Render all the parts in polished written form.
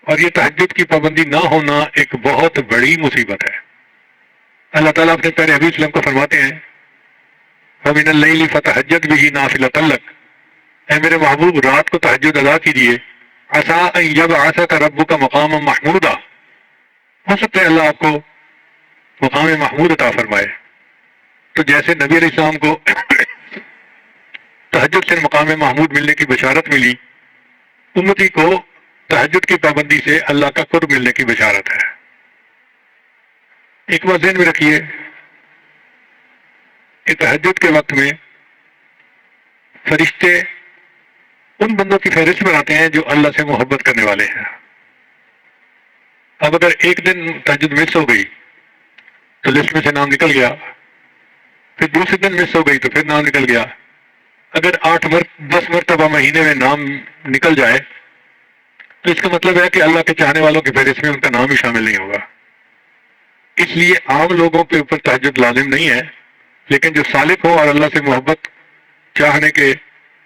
اور یہ تہجد کی پابندی نہ ہونا ایک بہت بڑی مصیبت ہے۔ اللہ تعالیٰ اپنے پیارے حبیب صلی اللہ علیہ وسلم کو فرماتے ہیں وَمِنَ اللَّيْلِ فَتَهَجَّدْ بِهِ نَافِلَةً لَكَ، اے میرے محبوب رات کو تہجد ادا کیجیے، عَسَىٰ أَن يَبْعَثَكَ رَبُّكَ مَقَامًا مَحْمُودًا، ہو سکتا ہے اللہ آپ کو مقام محمود عطا فرمائے۔ تو جیسے نبی علیہ السلام کو تہجد سے مقام محمود ملنے کی بشارت ملی، امتی کو تہجد کی پابندی سے اللہ کا قرب ملنے کی بشارت ہے۔ ایک بات ذہن میں رکھیے کہ تہجد کے وقت میں فرشتے ان بندوں کی فہرست بناتے ہیں جو اللہ سے محبت کرنے والے ہیں۔ اب اگر ایک دن تہجد مس ہو گئی تو لسٹ میں سے نام نکل گیا، پھر دوسرے دن مس ہو گئی تو پھر نام نکل گیا۔ اگر 10 مرتبہ مہینے میں نام نکل جائے تو اس کا مطلب ہے کہ اللہ کے چاہنے والوں کی فہرست میں ان کا نام ہی شامل نہیں ہوگا۔ اس لیے عام لوگوں کے اوپر تہجد لازم نہیں ہے، لیکن جو سالک ہو اور اللہ سے محبت چاہنے کے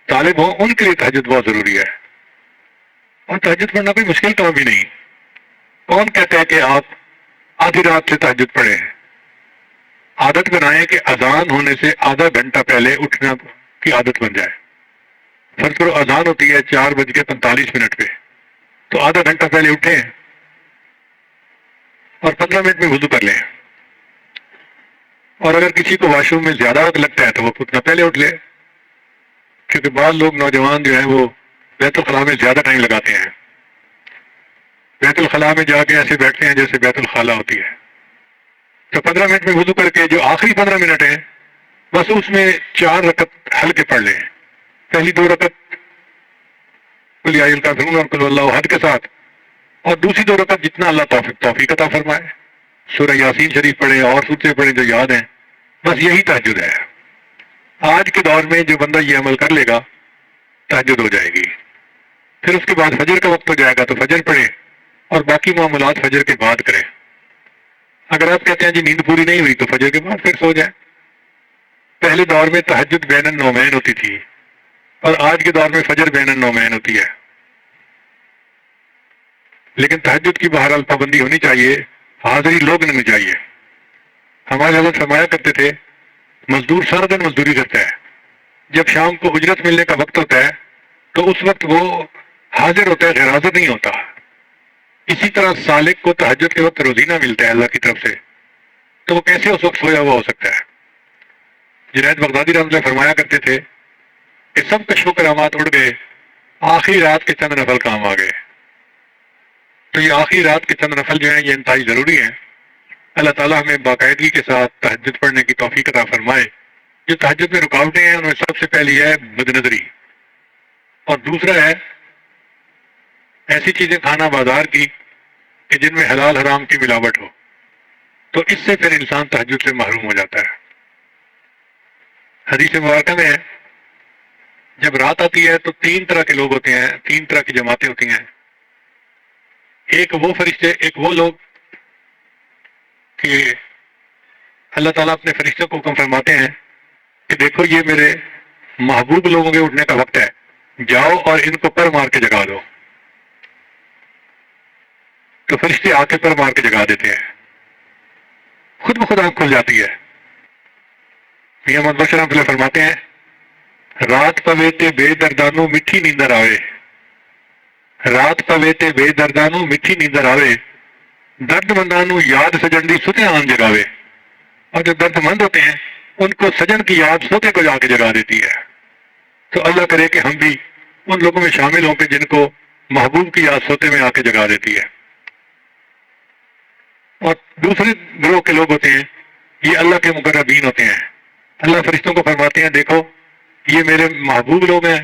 طالب ہوں ان کے لیے تہجد بہت ضروری ہے۔ اور تہجد پڑھنا کوئی مشکل کام بھی نہیں۔ کون کہتا ہے کہ آپ آدھی رات سے تہجد پڑھیں؟ عادت بنائیں کہ اذان ہونے سے آدھا گھنٹہ پہلے اٹھنا کی عادت بن جائے۔ فرض کرو اذان ہوتی ہے 4:45 پہ، تو آدھا گھنٹہ پہلے اٹھیں اور 15 منٹ میں وضو کر لیں۔ اور اگر کسی کو واش روم میں زیادہ وقت لگتا ہے تو وہ اتنا پہلے اٹھ لے، کیونکہ بعض لوگ نوجوان جو ہیں وہ بیت الخلاء میں زیادہ ٹائم لگاتے ہیں، بیت الخلاء میں جا کے ایسے بیٹھتے ہیں جیسے بیت الخلاء ہوتی ہے۔ تو 15 منٹ میں وضو کر کے جو آخری 15 منٹ ہیں بس اس میں 4 رکعت ہلکے پڑھ لیں۔ پہلی 2 رکعت قل یا ایھا الکافرون اور قل اللہ احد کے ساتھ، اور دوسری 2 رکعت جتنا اللہ توفیق عطا فرمائے، سورہ یاسین شریف پڑھیں اور سورتیں پڑھیں جو یاد ہیں۔ بس یہی تہجد ہے۔ آج کے دور میں جو بندہ یہ عمل کر لے گا تہجد ہو جائے گی۔ پھر اس کے بعد فجر کا وقت ہو جائے گا تو فجر پڑھیں اور باقی معاملات فجر کے بعد کریں۔ اگر آپ کہتے ہیں جی نیند پوری نہیں ہوئی تو فجر کے بعد پھر سو جائیں۔ پہلے دور میں تہجد بین النومین ہوتی تھی اور آج کے دور میں فجر بین النومین ہوتی ہے۔ لیکن تہجد کی بہرحال پابندی ہونی چاہیے، حاضری لوگ نہیں چاہیے۔ ہمارے حضرت فرمایا کرتے تھے مزدور سارا دن مزدوری کرتا ہے، جب شام کو اجرت ملنے کا وقت ہوتا ہے تو اس وقت وہ حاضر ہوتا ہے، غیر حاضر نہیں ہوتا۔ اسی طرح سالک کو تہجد کے وقت روزینہ ملتا ہے اللہ کی طرف سے، تو وہ کیسے اس وقت سویا ہوا ہو سکتا ہے؟ جنید بغدادی رحمۃ اللہ فرمایا کرتے تھے کہ سب کشف و کرامات اڑ گئے، آخری رات کے چند نفل کام آ گئے۔ تو یہ آخری رات کے چند نفل جو ہیں یہ انتہائی ضروری ہیں۔ اللہ تعالیٰ ہمیں باقاعدگی کے ساتھ تہجد پڑھنے کی توفیق عطا فرمائے۔ جو تہجد میں رکاوٹیں ہیں ان میں سب سے پہلی ہے بد نظری، اور دوسرا ہے ایسی چیزیں کھانا بازار کی کہ جن میں حلال حرام کی ملاوٹ ہو، تو اس سے پھر انسان تہجد سے محروم ہو جاتا ہے۔ حدیث مبارکہ میں ہے جب رات آتی ہے تو 3 طرح کے لوگ ہوتے ہیں، 3 طرح کی جماعتیں ہوتی ہیں۔ ایک وہ فرشتے، ایک وہ لوگ کہ اللہ تعالیٰ اپنے فرشتوں کو حکم فرماتے ہیں کہ دیکھو یہ میرے محبوب لوگوں کے اٹھنے کا وقت ہے، جاؤ اور ان کو پر مار کے جگا دو۔ تو فرشتے آ کے پر مار کے جگا دیتے ہیں، خود بخود آنکھ کھل جاتی ہے۔ میاں محمد بشر رحمۃ اللہ فرماتے ہیں رات پویتے بے دردانو میٹھی نیندر آوے، رات پویتے بے دردانو میٹھی نیندر آوے، درد مندانو یاد سجن دی ستے آن جگاوے۔ اور جو درد مند ہوتے ہیں ان کو سجن کی یاد سوتے کو جا کے جگا دیتی ہے۔ تو اللہ کرے کہ ہم بھی ان لوگوں میں شامل ہوں کہ جن کو محبوب کی یاد سوتے میں آ کے جگا دیتی ہے۔ اور دوسرے گروہ کے لوگ ہوتے ہیں یہ اللہ کے مقربین ہوتے ہیں۔ اللہ فرشتوں کو فرماتے ہیں دیکھو یہ میرے محبوب لوگ ہیں،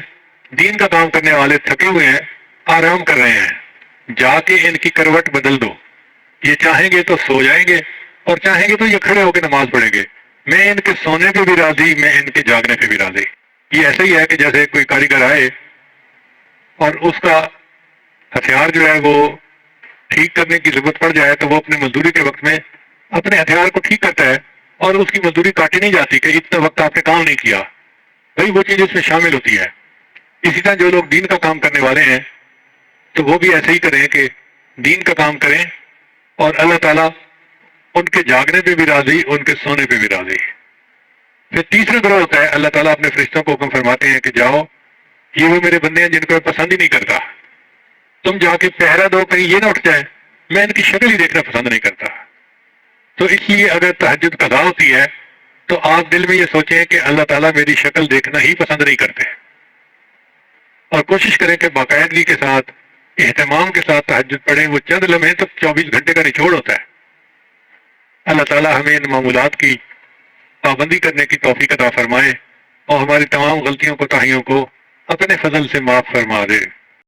دین کا کام کرنے والے، تھکے ہوئے ہیں، آرام کر رہے ہیں، جا کے ان کی کروٹ بدل دو۔ یہ چاہیں گے تو سو جائیں گے اور چاہیں گے تو یہ کھڑے ہو کے نماز پڑھیں گے۔ میں ان کے سونے پہ بھی راضی، میں ان کے جاگنے پہ بھی راضی۔ یہ ایسا ہی ہے کہ جیسے کوئی کاریگر آئے اور اس کا ہتھیار جو ہے وہ ٹھیک کرنے کی ضرورت پڑ جائے تو وہ اپنے مزدوری کے وقت میں اپنے ہتھیار کو ٹھیک کرتا ہے اور اس کی مزدوری کاٹی نہیں جاتی کہ اتنا وقت آپ نے کام نہیں کیا، بھائی وہ چیز اس میں شامل ہوتی ہے۔ اسی طرح جو لوگ دین کا کام کرنے والے ہیں تو وہ بھی ایسے ہی کریں کہ دین کا کام کریں، اور اللہ تعالیٰ ان کے جاگنے پہ بھی راضی، ان کے سونے پہ بھی راضی۔ پھر تیسرا گروہ ہوتا ہے، اللہ تعالیٰ اپنے فرشتوں کو حکم فرماتے ہیں کہ جاؤ، یہ وہ میرے بندے ہیں جن کو میں پسند ہی نہیں کرتا، تم جا کے پہرا دو کہیں یہ نہ اٹھ جائے، میں ان کی شکل ہی دیکھنا پسند نہیں کرتا۔ تو اس لیے اگر تہجد قضا ہوتی ہے تو آپ دل میں یہ سوچیں کہ اللہ تعالیٰ میری شکل دیکھنا ہی پسند نہیں کرتے، اور کوشش کریں کہ باقاعدگی کے ساتھ، اہتمام کے ساتھ تہجد پڑھیں۔ وہ چند لمحے تو 24 گھنٹے کا نچوڑ ہوتا ہے۔ اللہ تعالیٰ ہمیں ان معمولات کی پابندی کرنے کی توفیق عطا فرمائے، اور ہماری تمام غلطیوں کوتاہیوں کو اپنے فضل سے معاف فرما دے۔